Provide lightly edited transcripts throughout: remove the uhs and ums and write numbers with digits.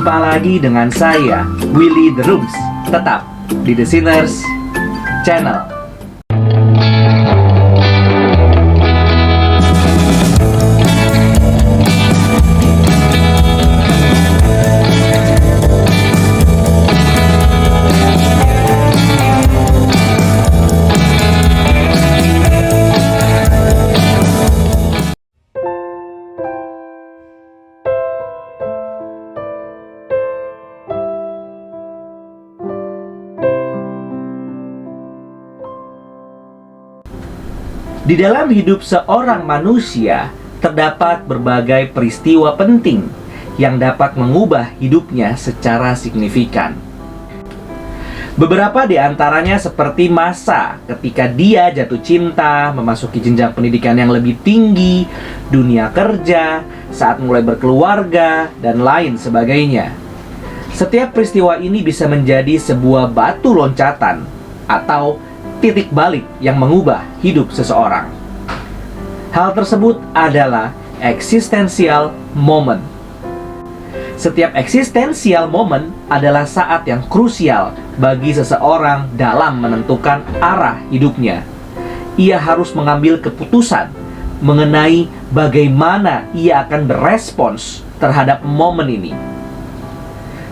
Jumpa lagi dengan saya, Willy The Rooms, tetap di The Sinners Channel. Di dalam hidup seorang manusia, terdapat berbagai peristiwa penting yang dapat mengubah hidupnya secara signifikan. Beberapa di antaranya seperti masa ketika dia jatuh cinta, memasuki jenjang pendidikan yang lebih tinggi, dunia kerja, saat mulai berkeluarga, dan lain sebagainya. Setiap peristiwa ini bisa menjadi sebuah batu loncatan atau titik balik yang mengubah hidup seseorang. Hal tersebut adalah existential moment. Setiap existential moment adalah saat yang krusial bagi seseorang dalam menentukan arah hidupnya. Ia harus mengambil keputusan mengenai bagaimana ia akan berespons terhadap momen ini.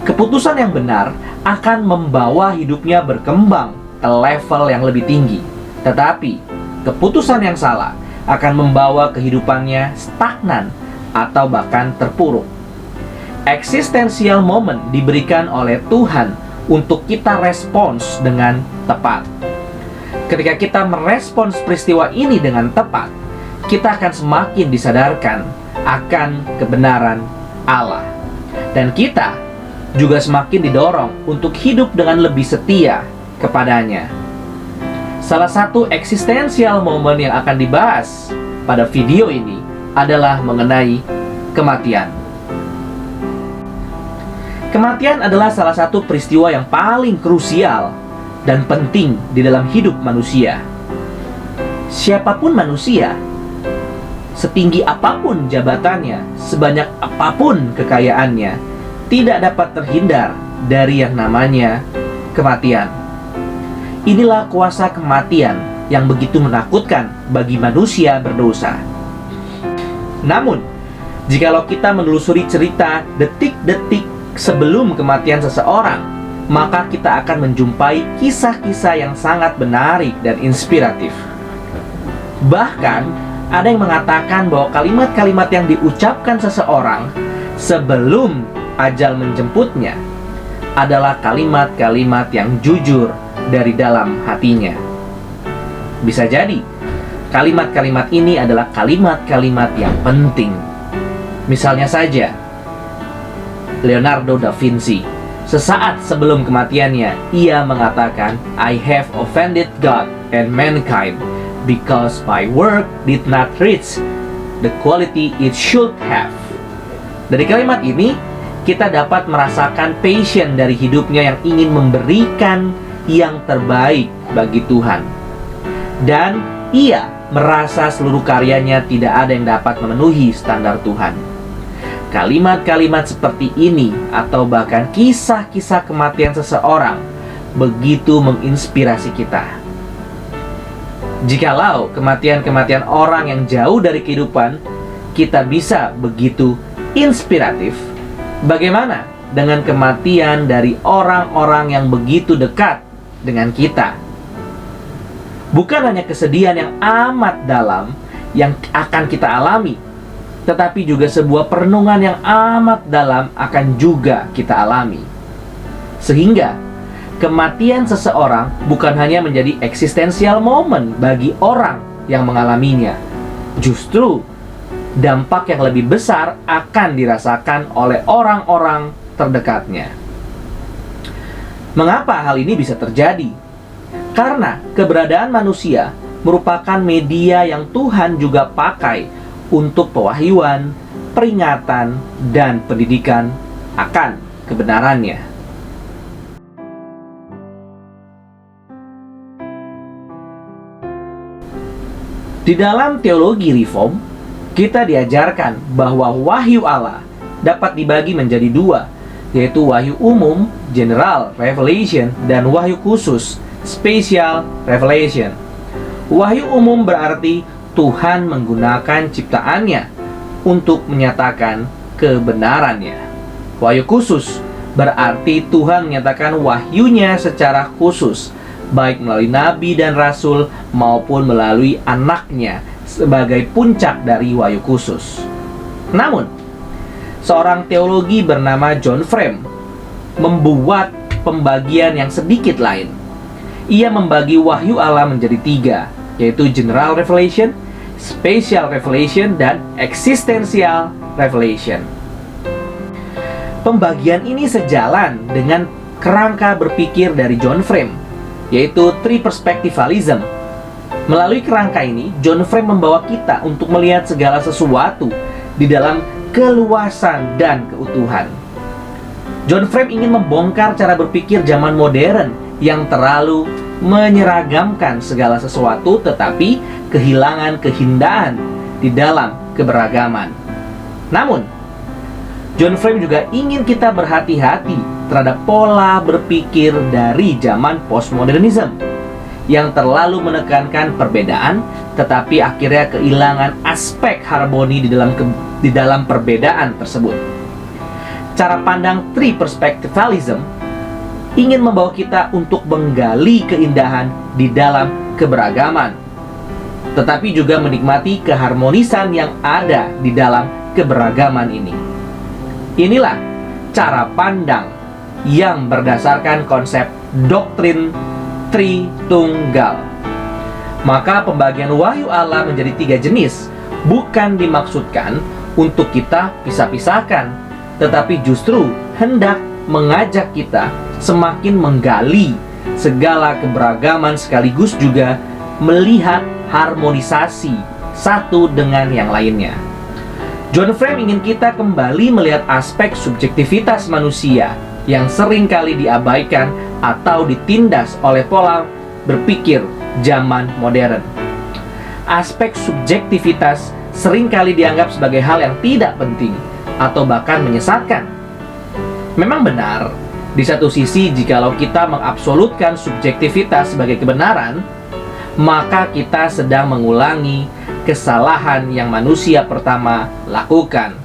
Keputusan yang benar akan membawa hidupnya berkembang ke level yang lebih tinggi. Tetapi keputusan yang salah akan membawa kehidupannya stagnan atau bahkan terpuruk. Existential moment diberikan oleh Tuhan untuk kita respons dengan tepat. Ketika kita merespons peristiwa ini dengan tepat, kita akan semakin disadarkan akan kebenaran Allah. Dan kita juga semakin didorong untuk hidup dengan lebih setia kepadanya. Salah satu existential moment yang akan dibahas pada video ini adalah mengenai kematian. Kematian adalah salah satu peristiwa yang paling krusial dan penting di dalam hidup manusia. Siapapun manusia, setinggi apapun jabatannya, sebanyak apapun kekayaannya, tidak dapat terhindar dari yang namanya kematian. Inilah kuasa kematian yang begitu menakutkan bagi manusia berdosa. Namun, jikalau kita menelusuri cerita detik-detik sebelum kematian seseorang, maka kita akan menjumpai kisah-kisah yang sangat menarik dan inspiratif. Bahkan, ada yang mengatakan bahwa kalimat-kalimat yang diucapkan seseorang sebelum ajal menjemputnya adalah kalimat-kalimat yang jujur dari dalam hatinya. Bisa jadi kalimat-kalimat ini adalah kalimat-kalimat yang penting. Misalnya saja Leonardo da Vinci, sesaat sebelum kematiannya, ia mengatakan, "I have offended God and mankind because my work did not reach the quality it should have." Dari kalimat ini kita dapat merasakan passion dari hidupnya yang ingin memberikan yang terbaik bagi Tuhan. Dan ia merasa seluruh karyanya tidak ada yang dapat memenuhi standar Tuhan. Kalimat-kalimat seperti ini atau bahkan kisah-kisah kematian seseorang begitu menginspirasi kita. Jikalau kematian-kematian orang yang jauh dari kehidupan kita bisa begitu inspiratif, bagaimana dengan kematian dari orang-orang yang begitu dekat dengan kita? Bukan hanya kesedihan yang amat dalam yang akan kita alami, tetapi juga sebuah perenungan yang amat dalam akan juga kita alami. Sehingga kematian seseorang bukan hanya menjadi existential moment bagi orang yang mengalaminya. Justru dampak yang lebih besar akan dirasakan oleh orang-orang terdekatnya. Mengapa hal ini bisa terjadi? Karena keberadaan manusia merupakan media yang Tuhan juga pakai untuk pewahyuan, peringatan, dan pendidikan akan kebenarannya. Di dalam teologi reform, kita diajarkan bahwa wahyu Allah dapat dibagi menjadi dua, yaitu wahyu umum, general revelation, dan wahyu khusus, special revelation. Wahyu umum berarti Tuhan menggunakan ciptaannya untuk menyatakan kebenarannya. Wahyu khusus berarti Tuhan menyatakan wahyunya secara khusus, baik melalui nabi dan rasul maupun melalui anaknya sebagai puncak dari wahyu khusus. Namun, seorang teologi bernama John Frame membuat pembagian yang sedikit lain. Ia membagi wahyu Allah menjadi 3, yaitu general revelation, special revelation, dan existential revelation. Pembagian ini sejalan dengan kerangka berpikir dari John Frame, yaitu triperspektivalism. Melalui kerangka ini, John Frame membawa kita untuk melihat segala sesuatu di dalam keluasan dan keutuhan. John Frame ingin membongkar cara berpikir zaman modern yang terlalu menyeragamkan segala sesuatu tetapi kehilangan keindahan di dalam keberagaman. Namun, John Frame juga ingin kita berhati-hati terhadap pola berpikir dari zaman postmodernism yang terlalu menekankan perbedaan tetapi akhirnya kehilangan aspek harmoni di dalam perbedaan tersebut. Cara pandang triperspektivalism ingin membawa kita untuk menggali keindahan di dalam keberagaman, tetapi juga menikmati keharmonisan yang ada di dalam keberagaman ini. Inilah cara pandang yang berdasarkan konsep doktrin Tritunggal. Maka pembagian wahyu Allah menjadi 3 jenis bukan dimaksudkan untuk kita pisah-pisahkan, tetapi justru hendak mengajak kita semakin menggali segala keberagaman sekaligus juga melihat harmonisasi satu dengan yang lainnya. John Frame ingin kita kembali melihat aspek subjektivitas manusia yang seringkali diabaikan atau ditindas oleh pola berpikir zaman modern. Aspek subjektivitas seringkali dianggap sebagai hal yang tidak penting atau bahkan menyesatkan. Memang benar, di satu sisi jikalau kita mengabsolutkan subjektivitas sebagai kebenaran, maka kita sedang mengulangi kesalahan yang manusia pertama lakukan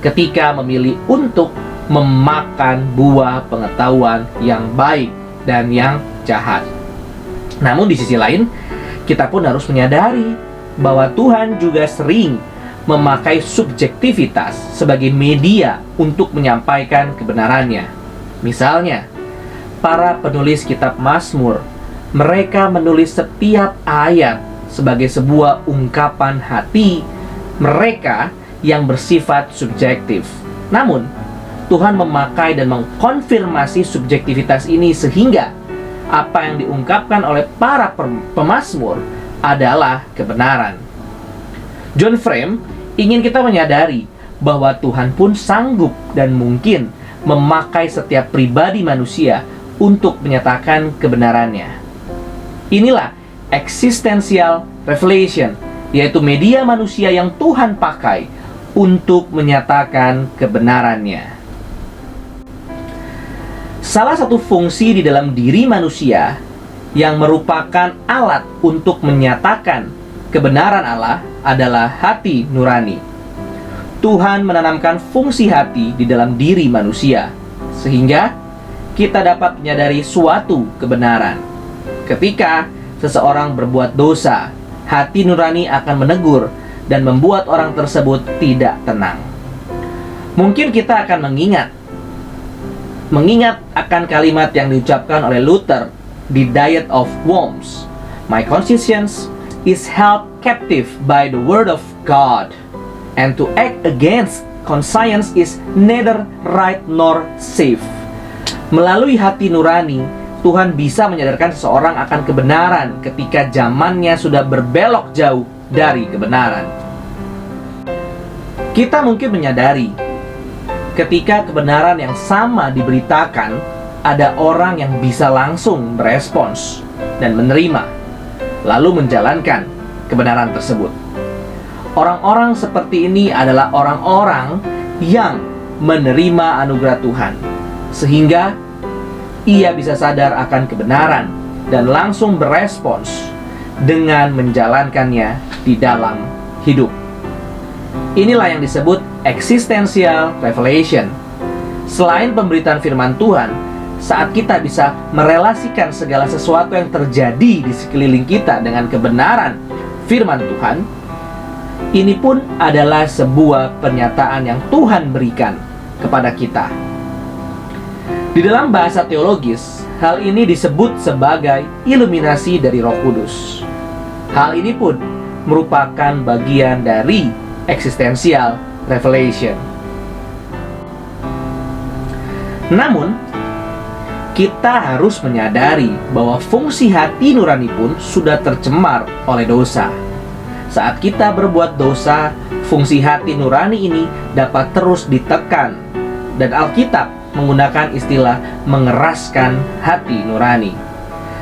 ketika memilih untuk memakan buah pengetahuan yang baik dan yang jahat. Namun di sisi lain, kita pun harus menyadari bahwa Tuhan juga sering memakai subjektivitas sebagai media untuk menyampaikan kebenarannya. Misalnya, para penulis kitab Mazmur, mereka menulis setiap ayat sebagai sebuah ungkapan hati mereka yang bersifat subjektif. Namun, Tuhan memakai dan mengkonfirmasi subjektivitas ini sehingga apa yang diungkapkan oleh para pemazmur adalah kebenaran. John Frame ingin kita menyadari bahwa Tuhan pun sanggup dan mungkin memakai setiap pribadi manusia untuk menyatakan kebenarannya. Inilah existential revelation, yaitu media manusia yang Tuhan pakai untuk menyatakan kebenarannya. Salah satu fungsi di dalam diri manusia yang merupakan alat untuk menyatakan kebenaran Allah adalah hati nurani. Tuhan menanamkan fungsi hati di dalam diri manusia sehingga kita dapat menyadari suatu kebenaran. Ketika seseorang berbuat dosa, hati nurani akan menegur dan membuat orang tersebut tidak tenang. Mungkin kita akan mengingat akan kalimat yang diucapkan oleh Luther di Diet of Worms. My conscience is held captive by the word of God, and to act against conscience is neither right nor safe. Melalui hati nurani, Tuhan bisa menyadarkan seseorang akan kebenaran ketika zamannya sudah berbelok jauh dari kebenaran. Kita mungkin menyadari ketika kebenaran yang sama diberitakan, ada orang yang bisa langsung berespons dan menerima, lalu menjalankan kebenaran tersebut. Orang-orang seperti ini adalah orang-orang yang menerima anugerah Tuhan, sehingga ia bisa sadar akan kebenaran dan langsung berespons dengan menjalankannya di dalam hidup. Inilah yang disebut existential revelation. Selain pemberitaan firman Tuhan, saat kita bisa merelasikan segala sesuatu yang terjadi di sekeliling kita dengan kebenaran firman Tuhan, ini pun adalah sebuah pernyataan yang Tuhan berikan kepada kita. Di dalam bahasa teologis, hal ini disebut sebagai iluminasi dari Roh Kudus. Hal ini pun merupakan bagian dari existential revelation. Namun, kita harus menyadari bahwa fungsi hati nurani pun sudah tercemar oleh dosa. Saat kita berbuat dosa, fungsi hati nurani ini dapat terus ditekan, dan Alkitab menggunakan istilah mengeraskan hati nurani.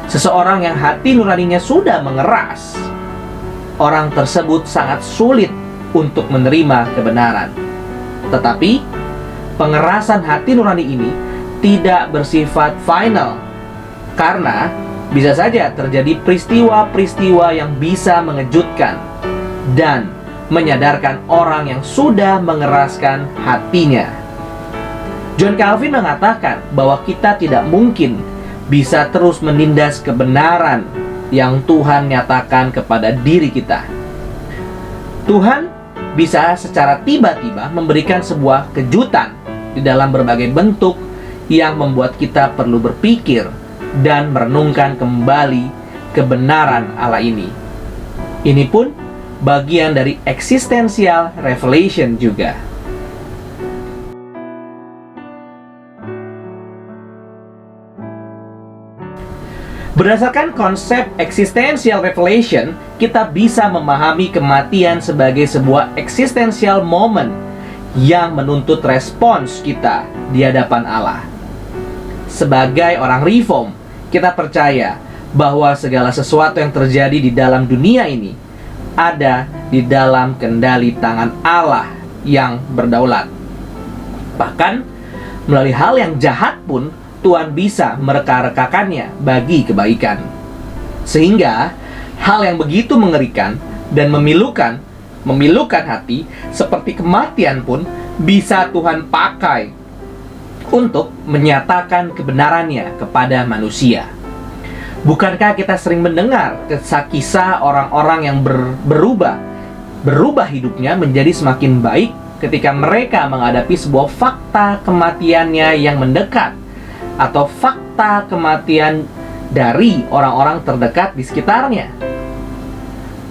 Seseorang yang hati nuraninya sudah mengeras, orang tersebut sangat sulit untuk menerima kebenaran. Tetapi pengerasan hati nurani ini tidak bersifat final, karena bisa saja terjadi peristiwa-peristiwa yang bisa mengejutkan dan menyadarkan orang yang sudah mengeraskan hatinya. John Calvin mengatakan bahwa kita tidak mungkin bisa terus menindas kebenaran yang Tuhan nyatakan kepada diri kita. Tuhan bisa secara tiba-tiba memberikan sebuah kejutan di dalam berbagai bentuk yang membuat kita perlu berpikir dan merenungkan kembali kebenaran Allah ini. Ini pun bagian dari existential revelation juga. Berdasarkan konsep existential revelation, kita bisa memahami kematian sebagai sebuah existential moment yang menuntut respons kita di hadapan Allah. Sebagai orang reform, kita percaya bahwa segala sesuatu yang terjadi di dalam dunia ini ada di dalam kendali tangan Allah yang berdaulat. Bahkan melalui hal yang jahat pun Tuhan bisa mereka-rekakannya bagi kebaikan. Sehingga hal yang begitu mengerikan dan memilukan hati seperti kematian pun bisa Tuhan pakai untuk menyatakan kebenarannya kepada manusia. Bukankah kita sering mendengar kisah orang-orang yang berubah hidupnya menjadi semakin baik ketika mereka menghadapi sebuah fakta kematiannya yang mendekat, atau fakta kematian dari orang-orang terdekat di sekitarnya.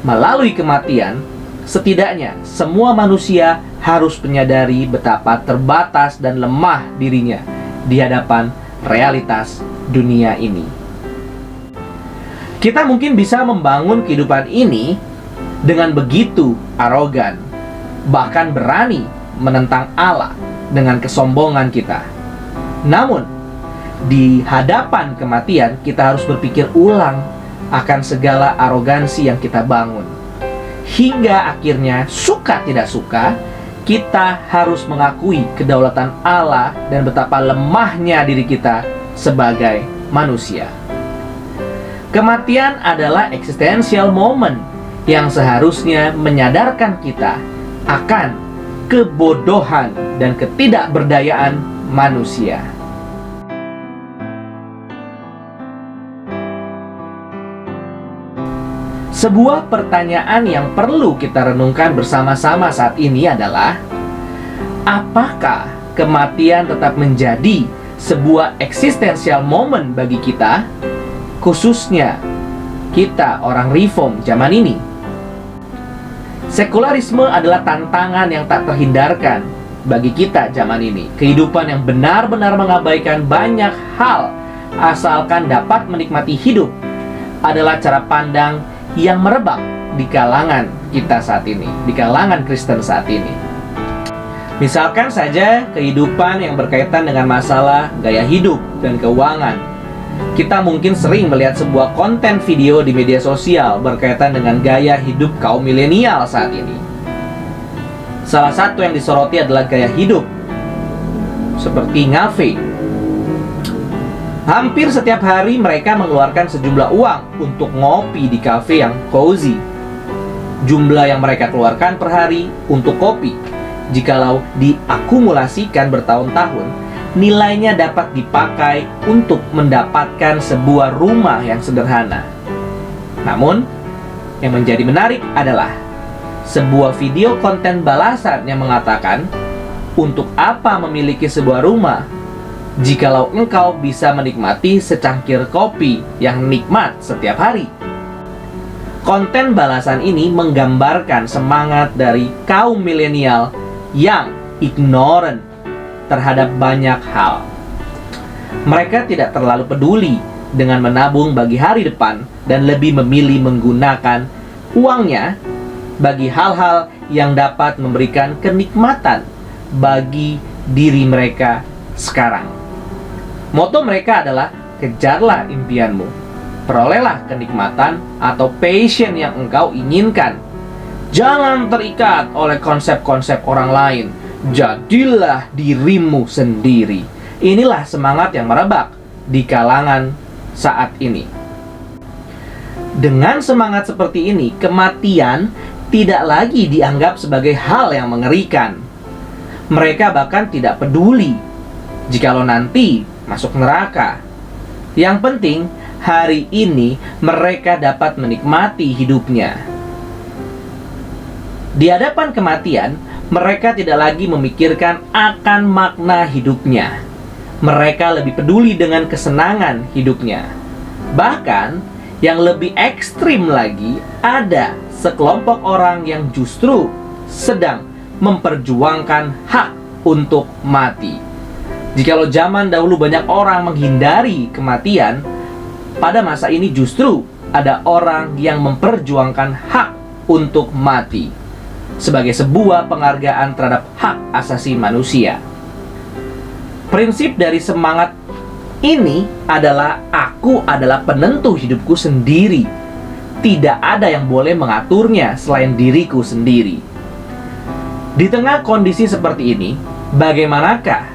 Melalui kematian, setidaknya semua manusia harus menyadari betapa terbatas dan lemah dirinya di hadapan realitas dunia ini. Kita mungkin bisa membangun kehidupan ini dengan begitu arogan, bahkan berani menentang Allah dengan kesombongan kita. Namun, di hadapan kematian, kita harus berpikir ulang akan segala arogansi yang kita bangun. Hingga akhirnya, suka tidak suka, kita harus mengakui kedaulatan Allah dan betapa lemahnya diri kita sebagai manusia. Kematian adalah existential moment yang seharusnya menyadarkan kita akan kebodohan dan ketidakberdayaan manusia. Sebuah pertanyaan yang perlu kita renungkan bersama-sama saat ini adalah, apakah kematian tetap menjadi sebuah existential moment bagi kita, khususnya kita orang reform zaman ini? Sekularisme adalah tantangan yang tak terhindarkan bagi kita zaman ini. Kehidupan yang benar-benar mengabaikan banyak hal asalkan dapat menikmati hidup adalah cara pandang yang merebak di kalangan kita saat ini, di kalangan Kristen saat ini. Misalkan saja kehidupan yang berkaitan dengan masalah gaya hidup dan keuangan. Kita mungkin sering melihat sebuah konten video di media sosial berkaitan dengan gaya hidup kaum milenial saat ini. Salah satu yang disoroti adalah gaya hidup seperti ngafe. Hampir setiap hari mereka mengeluarkan sejumlah uang untuk ngopi di kafe yang cozy. Jumlah yang mereka keluarkan per hari untuk kopi, jikalau diakumulasikan bertahun-tahun, nilainya dapat dipakai untuk mendapatkan sebuah rumah yang sederhana. Namun, yang menjadi menarik adalah sebuah video konten balasan yang mengatakan, untuk apa memiliki sebuah rumah jikalau engkau bisa menikmati secangkir kopi yang nikmat setiap hari? Konten balasan ini menggambarkan semangat dari kaum milenial yang ignorant terhadap banyak hal. Mereka tidak terlalu peduli dengan menabung bagi hari depan dan lebih memilih menggunakan uangnya bagi hal-hal yang dapat memberikan kenikmatan bagi diri mereka sekarang. Moto mereka adalah, kejarlah impianmu, perolehlah kenikmatan atau passion yang engkau inginkan. Jangan terikat oleh konsep-konsep orang lain, jadilah dirimu sendiri. Inilah semangat yang merebak di kalangan saat ini. Dengan semangat seperti ini, kematian tidak lagi dianggap sebagai hal yang mengerikan. Mereka bahkan tidak peduli jikalau nanti masuk neraka. Yang penting, hari ini mereka dapat menikmati hidupnya. Di hadapan kematian, mereka tidak lagi memikirkan akan makna hidupnya. Mereka lebih peduli dengan kesenangan hidupnya. Bahkan, yang lebih ekstrim lagi, ada sekelompok orang yang justru sedang memperjuangkan hak untuk mati. Jikalau zaman dahulu banyak orang menghindari kematian, pada masa ini justru ada orang yang memperjuangkan hak untuk mati sebagai sebuah penghargaan terhadap hak asasi manusia. Prinsip dari semangat ini adalah, aku adalah penentu hidupku sendiri. Tidak ada yang boleh mengaturnya selain diriku sendiri. Di tengah kondisi seperti ini, bagaimanakah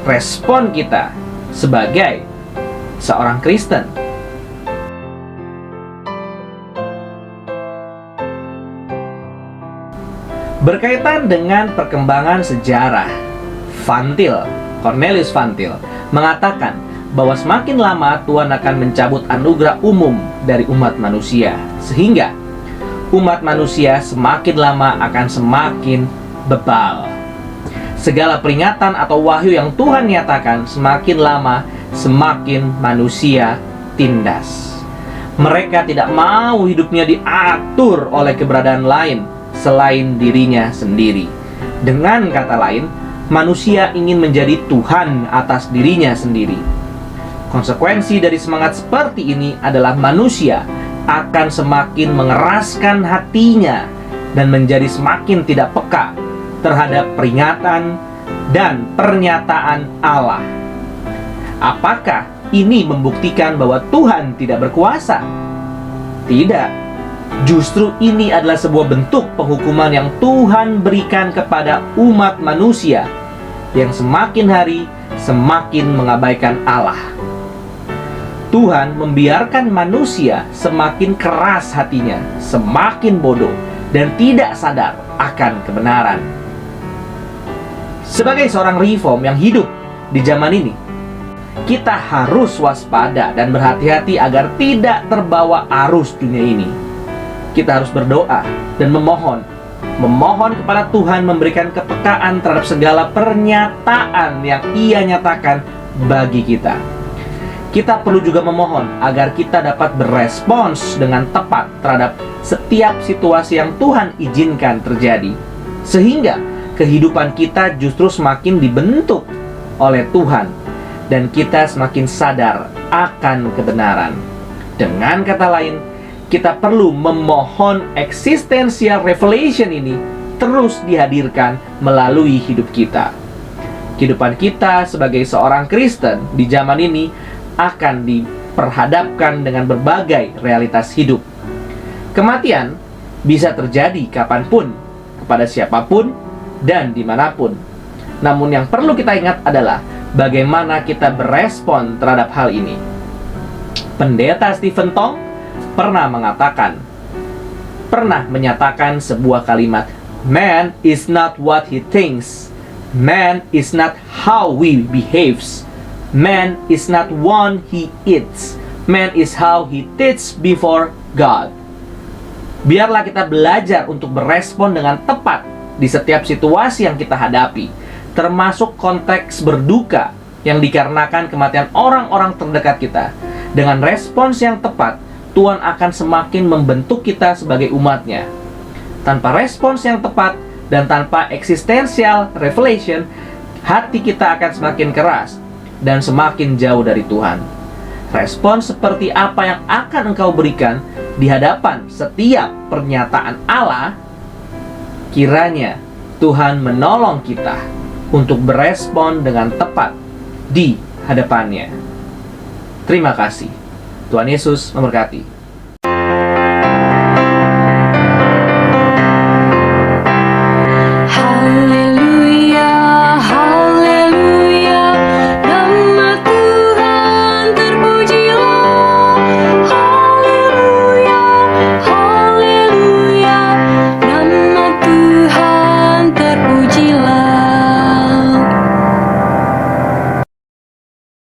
respon kita sebagai seorang Kristen? Berkaitan dengan perkembangan sejarah, Cornelius Van Til mengatakan bahwa semakin lama Tuhan akan mencabut anugerah umum dari umat manusia, sehingga umat manusia semakin lama akan semakin bebal. Segala peringatan atau wahyu yang Tuhan nyatakan semakin lama semakin manusia tindas. Mereka tidak mau hidupnya diatur oleh keberadaan lain selain dirinya sendiri. Dengan kata lain, manusia ingin menjadi Tuhan atas dirinya sendiri. Konsekuensi dari semangat seperti ini adalah manusia akan semakin mengeraskan hatinya dan menjadi semakin tidak peka terhadap peringatan dan pernyataan Allah. Apakah ini membuktikan bahwa Tuhan tidak berkuasa? Tidak. Justru ini adalah sebuah bentuk penghukuman yang Tuhan berikan kepada umat manusia yang semakin hari semakin mengabaikan Allah. Tuhan membiarkan manusia semakin keras hatinya, semakin bodoh, dan tidak sadar akan kebenaran. Sebagai seorang reform yang hidup di zaman ini, kita harus waspada dan berhati-hati agar tidak terbawa arus dunia ini. Kita harus berdoa dan memohon kepada Tuhan memberikan kepekaan terhadap segala pernyataan yang Ia nyatakan bagi kita. Kita perlu juga memohon agar kita dapat berespons dengan tepat terhadap setiap situasi yang Tuhan izinkan terjadi, sehingga kehidupan kita justru semakin dibentuk oleh Tuhan dan kita semakin sadar akan kebenaran. Dengan kata lain, kita perlu memohon existential revelation ini terus dihadirkan melalui hidup kita. Kehidupan kita sebagai seorang Kristen di zaman ini akan diperhadapkan dengan berbagai realitas hidup. Kematian bisa terjadi kapanpun, kepada siapapun, dan dimanapun. Namun yang perlu kita ingat adalah bagaimana kita berespon terhadap hal ini. Pendeta Stephen Tong pernah menyatakan sebuah kalimat, "Man is not what he thinks. Man is not how he behaves. Man is not one he eats. Man is how he teaches before God." Biarlah kita belajar untuk berespon dengan tepat di setiap situasi yang kita hadapi, termasuk konteks berduka yang dikarenakan kematian orang-orang terdekat kita. Dengan respons yang tepat, Tuhan akan semakin membentuk kita sebagai umatnya. Tanpa respons yang tepat dan tanpa existential revelation, hati kita akan semakin keras dan semakin jauh dari Tuhan. Respons seperti apa yang akan engkau berikan di hadapan setiap pernyataan Allah? Kiranya Tuhan menolong kita untuk berespon dengan tepat di hadapannya. Terima kasih. Tuhan Yesus memberkati.